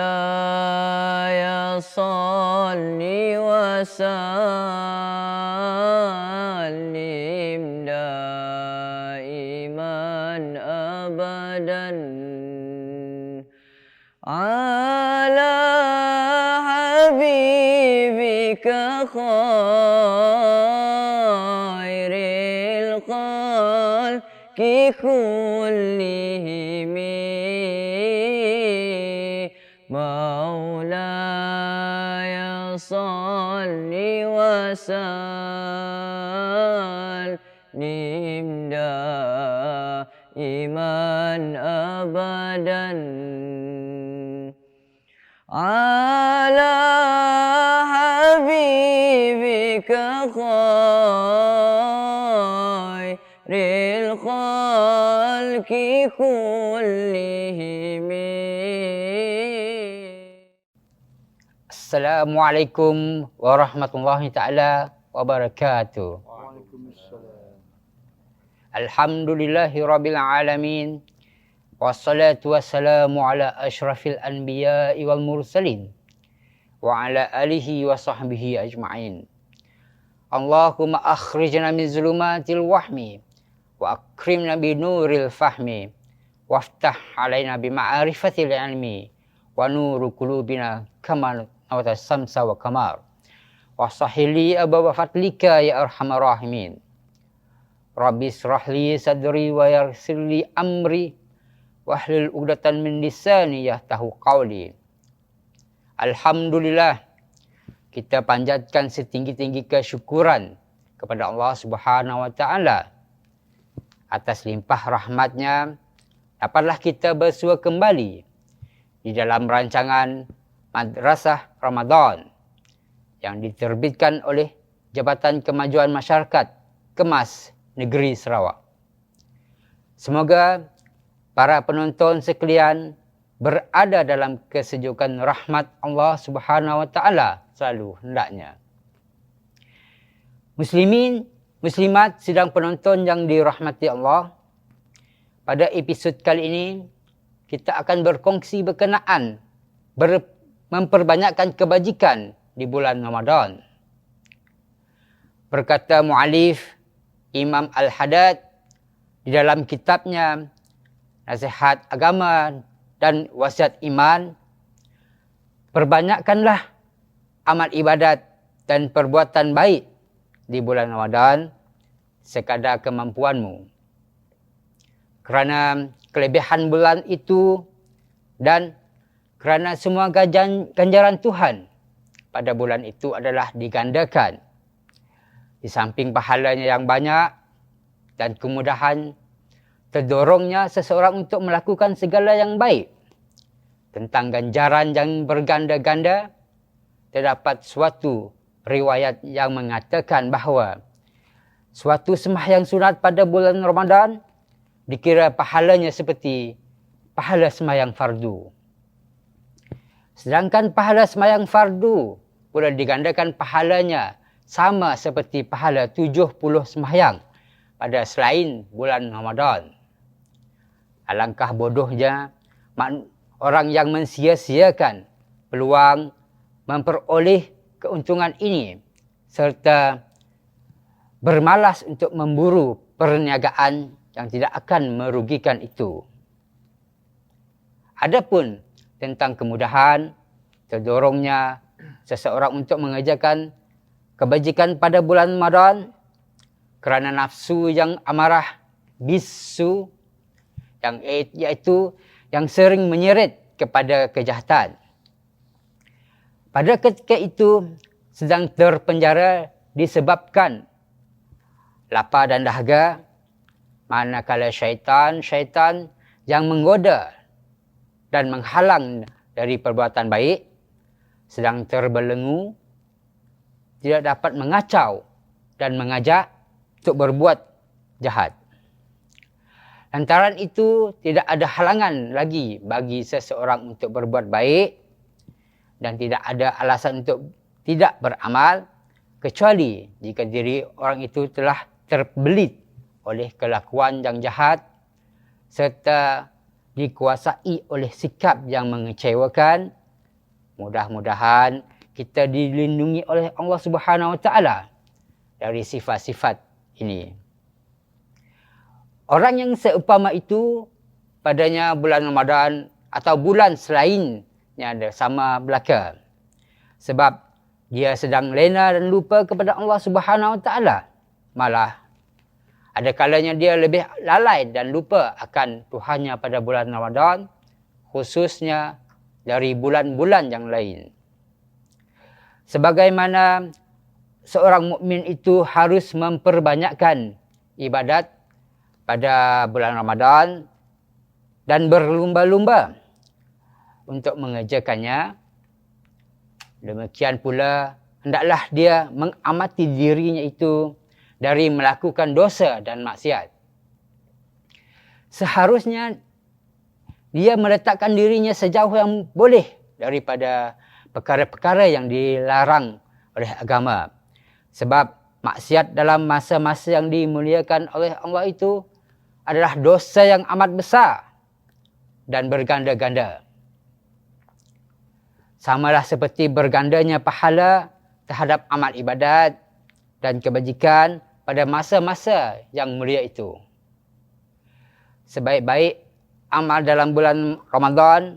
مولاي صل وسلم دائما أبدا على حبيبك خير الخلق كلهم مولاي صل وسلم دائما أبدا على حبيبك خير الخلق كلهم. Assalamualaikum warahmatullahi ta'ala wabarakatuh. Waalaikumsalam. Alhamdulillahi rabbil alamin. Wassalatu wassalamu ala ashrafil anbiya'i wal mursalin. Wa ala alihi wa sahbihi ajma'in. Allahumma akhrijna min zulumatil wahmi. Wa akrimna bi nuril fahmi. Waftah alaina bi ma'arifatil ilmi. Wa nuru qulubina kama nawata samsa wa kamar. Wa sahili ababa fatlika ya arhamar rahimin. Rabbi israhli sadri wa yassirli amri. Wahlul 'uqdatan min lisani yafqahu qawli. Alhamdulillah, kita panjatkan setinggi-tinggi kesyukuran kepada Allah Subhanahu wa taala atas limpah rahmatnya. Dapatlah kita bersua kembali di dalam rancangan Madrasah Ramadan yang diterbitkan oleh Jabatan Kemajuan Masyarakat Kemas Negeri Sarawak. Semoga para penonton sekalian berada dalam kesejukan rahmat Allah Subhanahu wa taala selalu hendaknya. Muslimin, muslimat sidang penonton yang dirahmati Allah. Pada episod kali ini kita akan berkongsi berkenaan memperbanyakkan kebajikan di bulan Ramadan. Berkata mu'alif Imam Al-Haddad di dalam kitabnya Nasihat Agama dan Wasiat Iman, perbanyakkanlah amal ibadat dan perbuatan baik di bulan Ramadan sekadar kemampuanmu. Kerana kelebihan bulan itu dan kerana semua ganjaran Tuhan pada bulan itu adalah digandakan. Di samping pahalanya yang banyak dan kemudahan, terdorongnya seseorang untuk melakukan segala yang baik. Tentang ganjaran yang berganda-ganda, terdapat suatu riwayat yang mengatakan bahawa suatu sembahyang sunat pada bulan Ramadan dikira pahalanya seperti pahala sembahyang fardu. Sedangkan pahala sembahyang fardu pula digandakan pahalanya sama seperti pahala 70 sembahyang pada selain bulan Ramadan. Alangkah bodohnya orang yang mensia-siakan peluang memperoleh keuntungan ini serta bermalas untuk memburu perniagaan yang tidak akan merugikan itu. Adapun tentang kemudahan, terdorongnya seseorang untuk mengerjakan kebajikan pada bulan Ramadan kerana nafsu yang amarah, bisu, yang iaitu yang sering menyeret kepada kejahatan. Pada ketika itu sedang terpenjara disebabkan lapar dan dahaga, manakala syaitan yang menggoda dan menghalang dari perbuatan baik sedang terbelenggu, tidak dapat mengacau dan mengajak untuk berbuat jahat. Lantaran itu tidak ada halangan lagi bagi seseorang untuk berbuat baik dan tidak ada alasan untuk tidak beramal kecuali jika diri orang itu telah terbelit oleh kelakuan yang jahat serta dikuasai oleh sikap yang mengecewakan. Mudah-mudahan kita dilindungi oleh Allah Subhanahu Wa Taala dari sifat-sifat ini. Orang yang seumpama itu padanya bulan Ramadan atau bulan selainnya sama belaka. Sebab dia sedang lena dan lupa kepada Allah Subhanahu Wa Taala. Malah ada kalanya dia lebih lalai dan lupa akan Tuhannya pada bulan Ramadan, khususnya dari bulan-bulan yang lain. Sebagaimana seorang mukmin itu harus memperbanyakkan ibadat pada bulan Ramadan dan berlumba-lumba untuk mengerjakannya, demikian pula hendaklah dia mengamati dirinya itu dari melakukan dosa dan maksiat. Seharusnya dia meletakkan dirinya sejauh yang boleh daripada perkara-perkara yang dilarang oleh agama. Sebab maksiat dalam masa-masa yang dimuliakan oleh Allah itu adalah dosa yang amat besar dan berganda-ganda. Samalah seperti bergandanya pahala terhadap amal ibadat dan kebajikan pada masa-masa yang mulia itu. Sebaik-baik amal dalam bulan Ramadan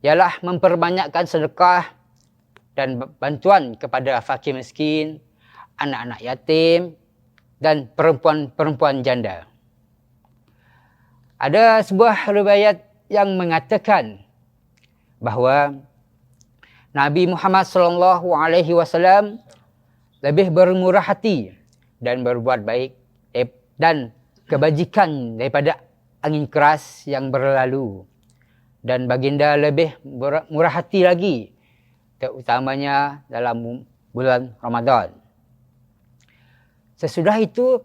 ialah memperbanyakkan sedekah dan bantuan kepada fakir miskin, anak-anak yatim dan perempuan-perempuan janda. Ada sebuah riwayat yang mengatakan bahawa Nabi Muhammad SAW lebih bermurah hati dan berbuat baik dan kebajikan daripada angin keras yang berlalu. Dan baginda lebih murah hati lagi, terutamanya dalam bulan Ramadan. Sesudah itu,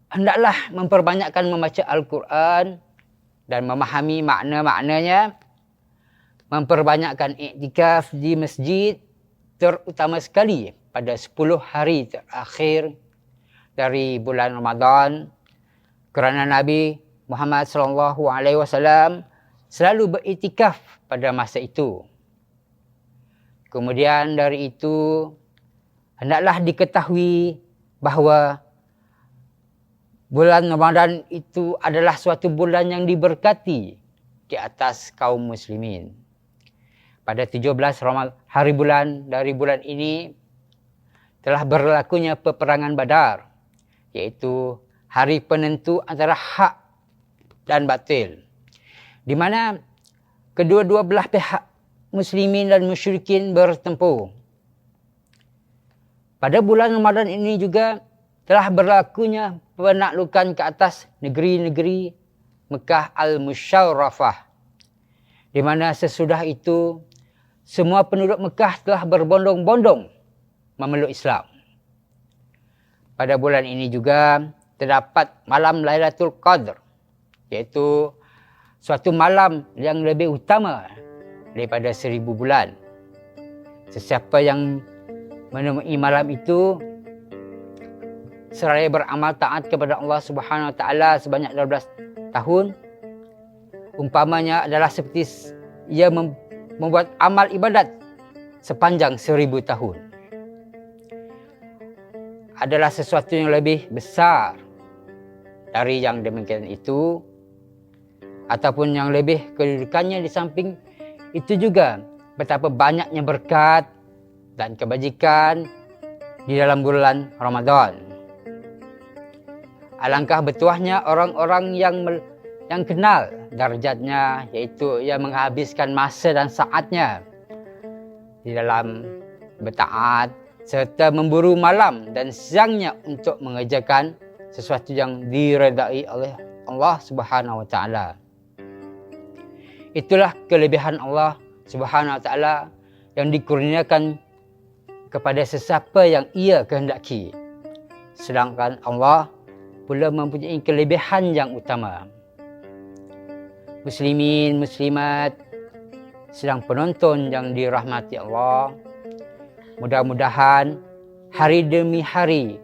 hendaklah memperbanyakkan membaca Al-Quran dan memahami makna-maknanya, memperbanyakkan iktikaf di masjid, terutama sekali pada 10 hari terakhir dari bulan Ramadan, kerana Nabi Muhammad SAW selalu beriktikaf pada masa itu. Kemudian dari itu, hendaklah diketahui bahawa bulan Ramadan itu adalah suatu bulan yang diberkati di atas kaum muslimin. Pada 17 hari bulan dari bulan ini telah berlakunya peperangan Badar, iaitu hari penentu antara hak dan batil, di mana kedua-dua belah pihak muslimin dan musyrikin bertempur. Pada bulan Ramadan ini juga telah berlakunya penaklukan ke atas negeri-negeri Mekah Al-Musyarrafah, di mana sesudah itu semua penduduk Mekah telah berbondong-bondong memeluk Islam. Pada bulan ini juga terdapat malam Lailatul Qadr, iaitu suatu malam yang lebih utama daripada 1000 bulan. Sesiapa yang menemui malam itu seraya beramal taat kepada Allah Subhanahu Wa Taala sebanyak 12 tahun, umpamanya adalah seperti ia membuat amal ibadat sepanjang 1000 tahun. Adalah sesuatu yang lebih besar dari yang demikian itu, ataupun yang lebih kedudukannya di samping itu juga betapa banyaknya berkat dan kebajikan di dalam bulan Ramadan. Alangkah bertuahnya orang-orang yang kenal darjatnya, iaitu ia menghabiskan masa dan saatnya di dalam bertaat serta memburu malam dan siangnya untuk mengerjakan sesuatu yang diredai oleh Allah Subhanahu Wa Taala. Itulah kelebihan Allah Subhanahu Wa Taala yang dikurniakan kepada sesiapa yang ia kehendaki. Sedangkan Allah pula mempunyai kelebihan yang utama. Muslimin, muslimat, sedang penonton yang dirahmati Allah, mudah-mudahan hari demi hari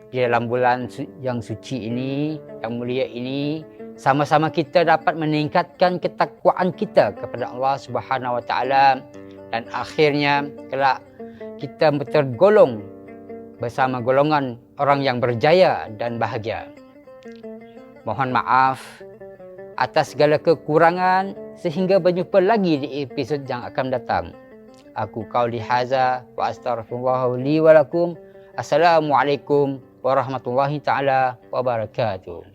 di dalam bulan yang suci ini, yang mulia ini, sama-sama kita dapat meningkatkan ketakwaan kita kepada Allah Subhanahu Wa Taala, dan akhirnya kelak kita tergolong bersama golongan orang yang berjaya dan bahagia. Mohon maaf atas segala kekurangan, sehingga berjumpa lagi di episod yang akan datang. Aku qauli hadza wa astaghfirullah li wa lakum. Assalamualaikum warahmatullahi taala wabarakatuh.